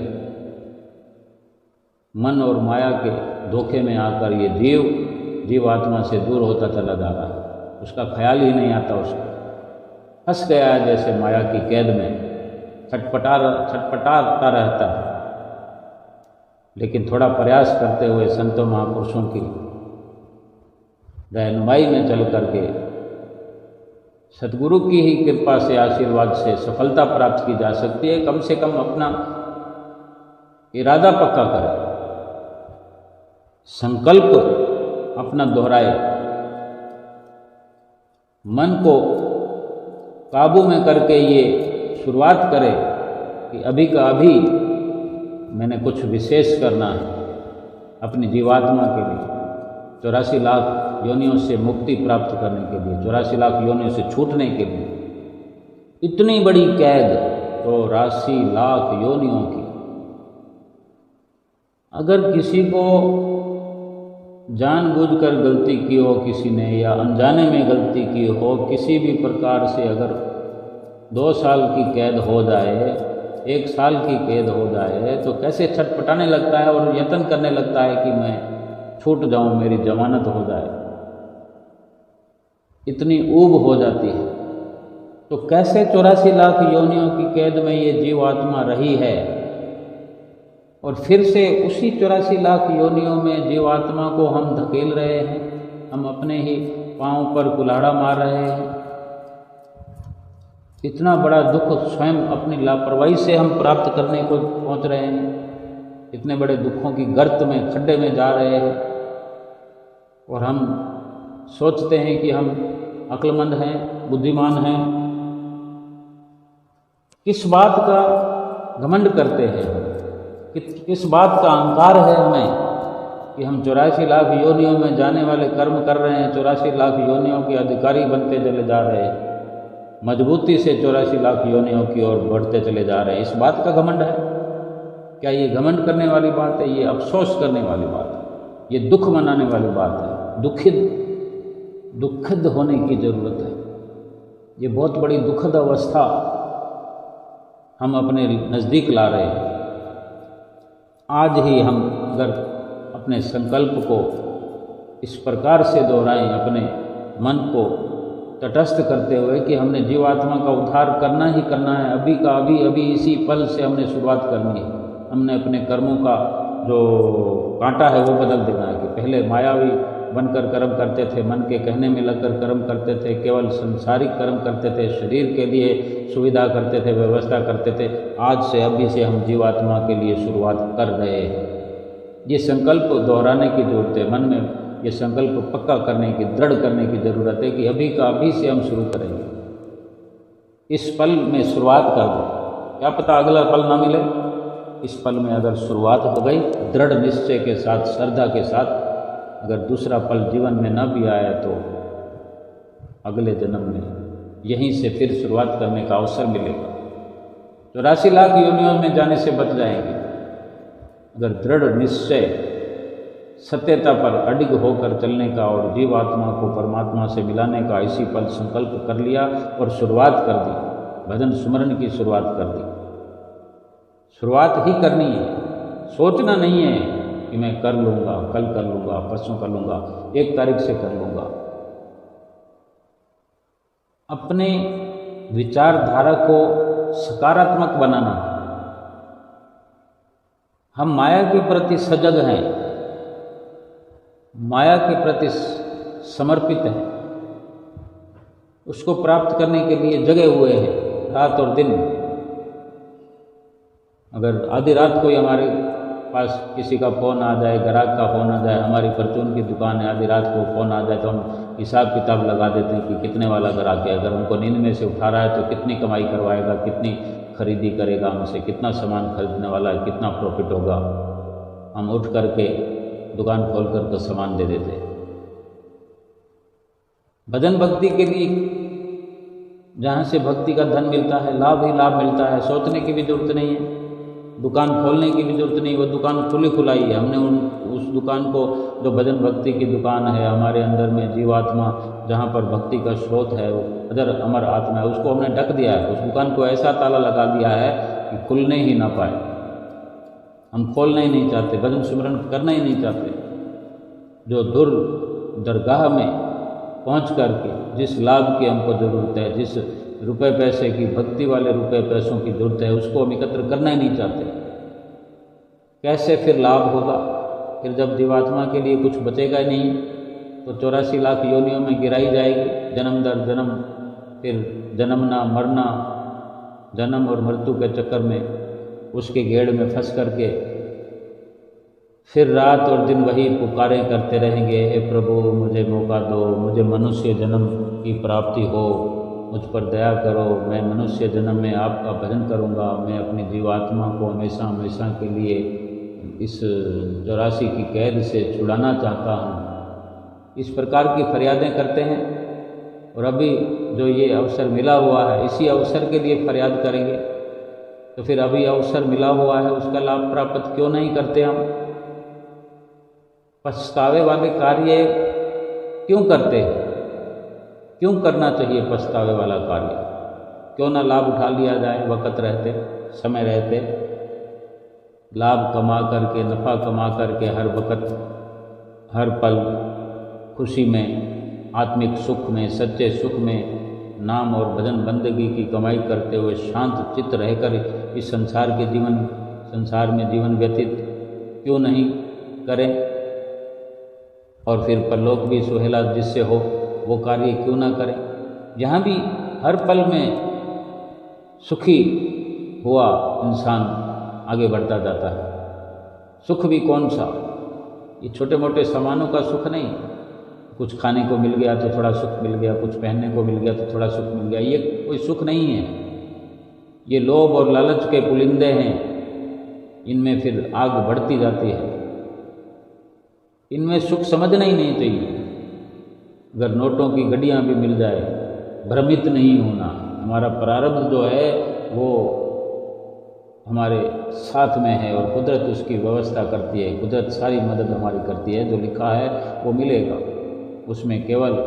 मन और माया के धोखे में आकर ये जीवात्मा से दूर होता चला जा रहा है, उसका ख्याल ही नहीं आता, उसको फंस गया है जैसे माया की कैद में, छटपटाता रहता है। लेकिन थोड़ा प्रयास करते हुए संतों महापुरुषों की रहनुमाई में चल करके, सतगुरु की ही कृपा से, आशीर्वाद से सफलता प्राप्त की जा सकती है। कम से कम अपना इरादा पक्का करें, संकल्प अपना दोहराए, मन को काबू में करके ये शुरुआत करे कि अभी का अभी मैंने कुछ विशेष करना है अपनी जीवात्मा के लिए, 84 लाख योनियों से मुक्ति प्राप्त करने के लिए, 84 लाख योनियों से छूटने के लिए। इतनी बड़ी कैद 84 लाख योनियों की, अगर किसी को जानबूझकर गलती की हो किसी ने, या अनजाने में गलती की हो, किसी भी प्रकार से अगर 2 साल की कैद हो जाए, 1 साल की कैद हो जाए, तो कैसे छटपटाने लगता है और यत्न करने लगता है कि मैं छूट जाऊं, मेरी जमानत हो जाए, इतनी ऊब हो जाती है। तो कैसे 84 लाख योनियों की कैद में ये जीवात्मा रही है, और फिर से उसी 84 लाख योनियों में जीवात्मा को हम धकेल रहे हैं, हम अपने ही पांव पर कुल्हाड़ा मार रहे हैं। इतना बड़ा दुख स्वयं अपनी लापरवाही से हम प्राप्त करने को पहुंच रहे हैं, इतने बड़े दुखों की गर्त में, खड्डे में जा रहे हैं, और हम सोचते हैं कि हम अक्लमंद हैं, बुद्धिमान हैं। किस बात का घमंड करते हैं, किस बात का अहंकार है हमें कि हम 84 लाख योनियों में जाने वाले कर्म कर रहे हैं, 84 लाख योनियों के अधिकारी बनते चले जा रहे हैं, मजबूती से 84 लाख योनियों की ओर बढ़ते चले जा रहे हैं। इस बात का घमंड है? क्या ये घमंड करने वाली बात है? ये अफसोस करने वाली बात है, ये दुख मनाने वाली बात है, दुखित होने की जरूरत है। ये बहुत बड़ी दुखद अवस्था हम अपने नज़दीक ला रहे हैं। आज ही हम अगर अपने संकल्प को इस प्रकार से दोहराएं, अपने मन को तटस्थ करते हुए कि हमने जीवात्मा का उद्धार करना ही करना है, अभी का अभी, अभी इसी पल से हमने शुरुआत करनी है। हमने अपने कर्मों का जो कांटा है वो बदल देना है कि पहले मायावी बनकर कर्म करते थे, मन के कहने में लगकर कर्म करते थे, केवल संसारिक कर्म करते थे, शरीर के लिए सुविधा करते थे, व्यवस्था करते थे। आज से, अभी से हम जीवात्मा के लिए शुरुआत कर रहे हैं। ये संकल्प दोहराने की जरूरत है, मन में ये संकल्प पक्का करने की, दृढ़ करने की ज़रूरत है कि अभी का अभी से हम शुरू करेंगे, इस पल में शुरुआत कर दें। क्या पता अगला पल ना मिले, इस पल में अगर शुरुआत हो गई दृढ़ निश्चय के साथ, श्रद्धा के साथ, अगर दूसरा पल जीवन में न भी आया तो अगले जन्म में यहीं से फिर शुरुआत करने का अवसर मिलेगा। 84 लाख योनियों में जाने से बच जाएंगे अगर दृढ़ निश्चय, सत्यता पर अडिग होकर चलने का और जीवात्मा को परमात्मा से मिलाने का इसी पल संकल्प कर लिया और शुरुआत कर दी, भजन सुमरन की शुरुआत कर दी। शुरुआत ही करनी है, सोचना नहीं है कि मैं कर लूँगा, कल कर लूँगा, परसों कर लूँगा, 1 तारीख से कर लूँगा। अपने विचारधारा को सकारात्मक बनाना। हम माया के प्रति सजग हैं, माया के प्रति समर्पित हैं, उसको प्राप्त करने के लिए जगे हुए हैं रात और दिन। अगर आधी रात कोई हमारे पास किसी का फ़ोन आ जाए, ग्राहक का फ़ोन आ जाए, हमारी परचून की दुकान है, आधी रात को फ़ोन आ जाए तो हम हिसाब किताब लगा देते हैं कि कितने वाला ग्राहक है। अगर हमको नींद में से उठा रहा है तो कितनी कमाई करवाएगा, कितनी खरीदी करेगा हमसे, कितना सामान खरीदने वाला है, कितना प्रॉफिट होगा। हम उठ करके दुकान खोल करके सामान दे देते हैं। भजन भक्ति के लिए जहाँ से भक्ति का धन मिलता है, लाभ ही लाभ मिलता है, सोचने की भी जरूरत नहीं है, दुकान खोलने की भी जरूरत नहीं। वो दुकान खुली खुलाई है। हमने उस दुकान को, जो भजन भक्ति की दुकान है हमारे अंदर में, जीवात्मा जहाँ पर भक्ति का स्रोत है, वो अदर अमर आत्मा है, उसको हमने ढक दिया है। उस दुकान को ऐसा ताला लगा दिया है कि खुलने ही ना पाए। हम खोलना ही नहीं चाहते, भजन सिमरन करना ही नहीं चाहते। जो दूर दरगाह में पहुँच करके जिस लाभ की हमको ज़रूरत है, जिस रुपए पैसे की, भक्ति वाले रुपए पैसों की ज़रूरत है, उसको हम एकत्र करना ही नहीं चाहते। कैसे फिर लाभ होगा? फिर जब जीवात्मा के लिए कुछ बचेगा ही नहीं तो 84 लाख योनियों में गिराई जाएगी, जन्म दर जन्म, फिर जन्मना मरना, जन्म और मृत्यु के चक्कर में, उसके गेड़ में फंस करके फिर रात और दिन वही पुकारें करते रहेंगे, हे प्रभु मुझे मौका दो, मुझे मनुष्य जन्म की प्राप्ति हो, मुझ पर दया करो, मैं मनुष्य जन्म में आपका भजन करूंगा, मैं अपनी जीवात्मा को हमेशा हमेशा के लिए इस 84 की कैद से छुड़ाना चाहता हूँ। इस प्रकार की फरियादें करते हैं। और अभी जो ये अवसर मिला हुआ है, इसी अवसर के लिए फरियाद करेंगे तो फिर अभी अवसर मिला हुआ है, उसका लाभ प्राप्त क्यों नहीं करते हम? पछतावे वाले कार्य क्यों करते हैं? क्यों करना चाहिए पछतावे वाला कार्य? क्यों ना लाभ उठा लिया जाए वक़्त रहते, समय रहते, लाभ कमा करके, नफ़ा कमा करके, हर वक़्त हर पल खुशी में, आत्मिक सुख में, सच्चे सुख में, नाम और भजन बंदगी की कमाई करते हुए शांत चित्त रहकर इस संसार में जीवन व्यतीत क्यों नहीं करें? और फिर परलोक भी सुहेला जिससे हो वो कार्य क्यों ना करें? जहाँ भी हर पल में सुखी हुआ इंसान आगे बढ़ता जाता है। सुख भी कौन सा? ये छोटे मोटे सामानों का सुख नहीं। कुछ खाने को मिल गया तो थोड़ा सुख मिल गया, कुछ पहनने को मिल गया तो थोड़ा सुख मिल गया, ये कोई सुख नहीं है। ये लोभ और लालच के पुलिंदे हैं, इनमें फिर आग बढ़ती जाती है। इनमें सुख समझना ही नहीं चाहिए। अगर नोटों की गड्डियाँ भी मिल जाए, भ्रमित नहीं होना। हमारा प्रारब्ध जो है वो हमारे साथ में है और कुदरत उसकी व्यवस्था करती है। कुदरत सारी मदद हमारी करती है। जो लिखा है वो मिलेगा। उसमें केवल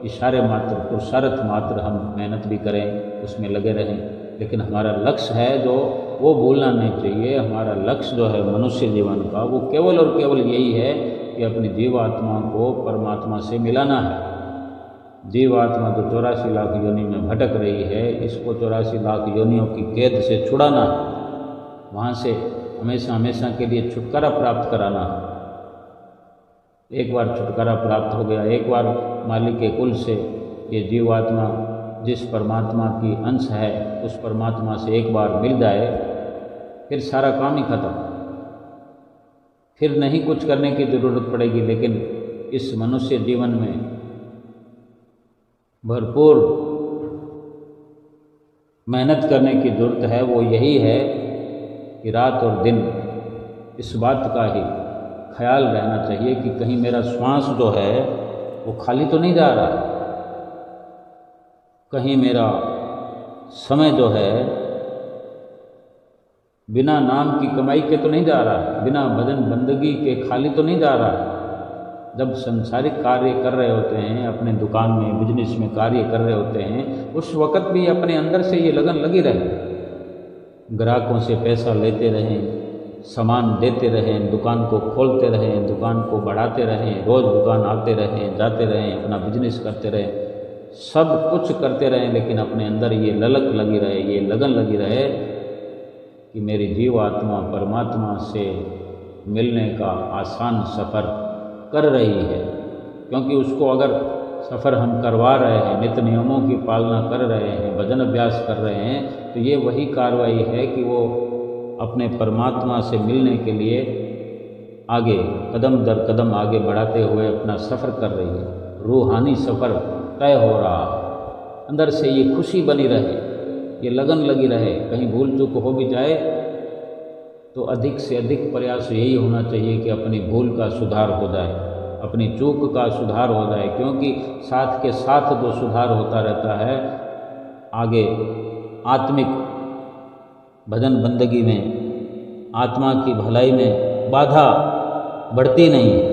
इशारे मात्र, पुरुषार्थ मात्र हम मेहनत भी करें, उसमें लगे रहें, लेकिन हमारा लक्ष्य है जो वो भूलना नहीं चाहिए। हमारा लक्ष्य जो है मनुष्य जीवन का, वो केवल और केवल यही है कि अपनी जीवात्मा को परमात्मा से मिलाना है। जीवात्मा जो 84 लाख योनि में भटक रही है, इसको 84 लाख योनियों की कैद से छुड़ाना है, वहाँ से हमेशा हमेशा के लिए छुटकारा प्राप्त कराना है। एक बार छुटकारा प्राप्त हो गया, एक बार मालिक के कुल से ये जीवात्मा जिस परमात्मा की अंश है उस परमात्मा से एक बार मिल जाए, फिर सारा काम ही खत्म। फिर नहीं कुछ करने की ज़रूरत पड़ेगी। लेकिन इस मनुष्य जीवन में भरपूर मेहनत करने की ज़रूरत है। वो यही है कि रात और दिन इस बात का ही ख्याल रहना चाहिए कि कहीं मेरा श्वास जो है वो खाली तो नहीं जा रहा है, कहीं मेरा समय जो है बिना नाम की कमाई के तो नहीं जा रहा है, बिना भजन बंदगी के खाली तो नहीं जा रहा है। जब संसारिक कार्य कर रहे होते हैं, अपने दुकान में, बिजनेस में कार्य कर रहे होते हैं, उस वक़्त भी अपने अंदर से ये लगन लगी रहे। ग्राहकों से पैसा लेते रहें, सामान देते रहें, दुकान को खोलते रहें, दुकान को बढ़ाते रहें, रोज़ दुकान आते रहें, जाते रहें, अपना बिजनेस करते रहें, सब कुछ करते रहें, लेकिन अपने अंदर ये ललक लगी रहे, ये लगन लगी रहे कि मेरी जीवात्मा परमात्मा से मिलने का आसान सफ़र कर रही है। क्योंकि उसको अगर सफ़र हम करवा रहे हैं, नित्य नियमों की पालना कर रहे हैं, भजन अभ्यास कर रहे हैं, तो ये वही कार्रवाई है कि वो अपने परमात्मा से मिलने के लिए आगे कदम दर कदम आगे बढ़ाते हुए अपना सफ़र कर रही है। रूहानी सफ़र तय हो रहा, अंदर से ये खुशी बनी रहे, ये लगन लगी रहे। कहीं भूल चूक हो भी जाए तो अधिक से अधिक प्रयास यही होना चाहिए कि अपनी भूल का सुधार हो जाए, अपनी चूक का सुधार हो जाए, क्योंकि साथ के साथ जो सुधार होता रहता है आगे आत्मिक भजन बंदगी में, आत्मा की भलाई में बाधा बढ़ती नहीं है।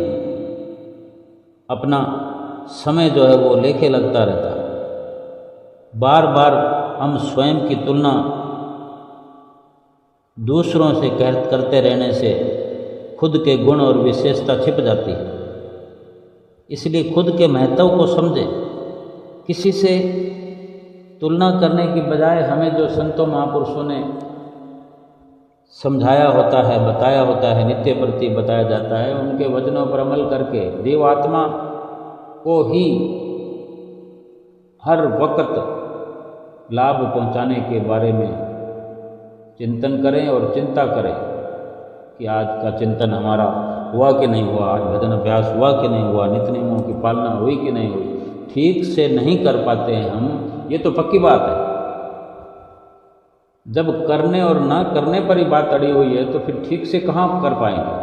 अपना समय जो है वो लेके लगता रहता है। बार बार हम स्वयं की तुलना दूसरों से करते रहने से खुद के गुण और विशेषता छिप जाती है। इसलिए खुद के महत्व को समझें। किसी से तुलना करने की बजाय हमें जो संतों महापुरुषों ने समझाया होता है, बताया होता है, नित्य प्रति बताया जाता है, उनके वचनों पर अमल करके जीवात्मा को ही हर वक्त लाभ पहुंचाने के बारे में चिंतन करें और चिंता करें कि आज का चिंतन हमारा हुआ कि नहीं हुआ, आज भजन अभ्यास हुआ कि नहीं हुआ, नित्य नियमों की पालना हुई कि नहीं हुई। ठीक से नहीं कर पाते हैं हम, ये तो पक्की बात है। जब करने और ना करने पर ही बात अड़ी हुई है तो फिर ठीक से कहाँ कर पाएंगे।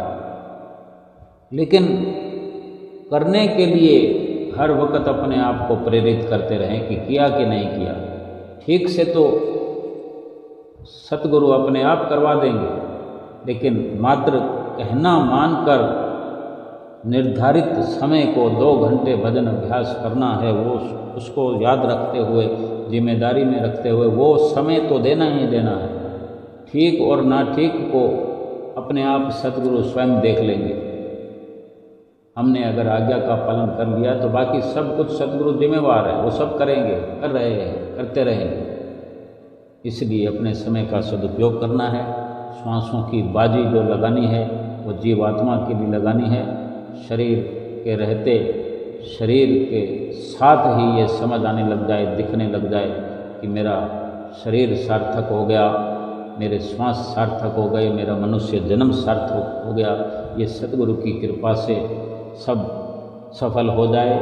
लेकिन करने के लिए हर वक्त अपने आप को प्रेरित करते रहें कि किया कि नहीं किया। ठीक से तो सतगुरु अपने आप करवा देंगे, लेकिन मात्र कहना मानकर निर्धारित समय को 2 घंटे भजन अभ्यास करना है, वो उसको याद रखते हुए, जिम्मेदारी में रखते हुए वो समय तो देना ही देना है। ठीक और ना ठीक को अपने आप सतगुरु स्वयं देख लेंगे। हमने अगर आज्ञा का पालन कर लिया तो बाकी सब कुछ सतगुरु जिम्मेवार है, वो सब करेंगे, कर रहे हैं, करते रहेंगे। इसलिए अपने समय का सदुपयोग करना है। श्वासों की बाजी जो लगानी है वो जीवात्मा के लिए लगानी है। शरीर के रहते शरीर के साथ ही ये समझ आने लग जाए, दिखने लग जाए कि मेरा शरीर सार्थक हो गया, मेरे श्वास सार्थक हो गए, मेरा मनुष्य जन्म सार्थक हो गया। ये सतगुरु की कृपा से सब सफल हो जाए,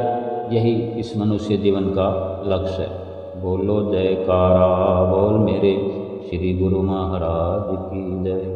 यही इस मनुष्य जीवन का लक्ष्य है। बोलो जयकारा बोल मेरे श्री गुरु महाराज की जय।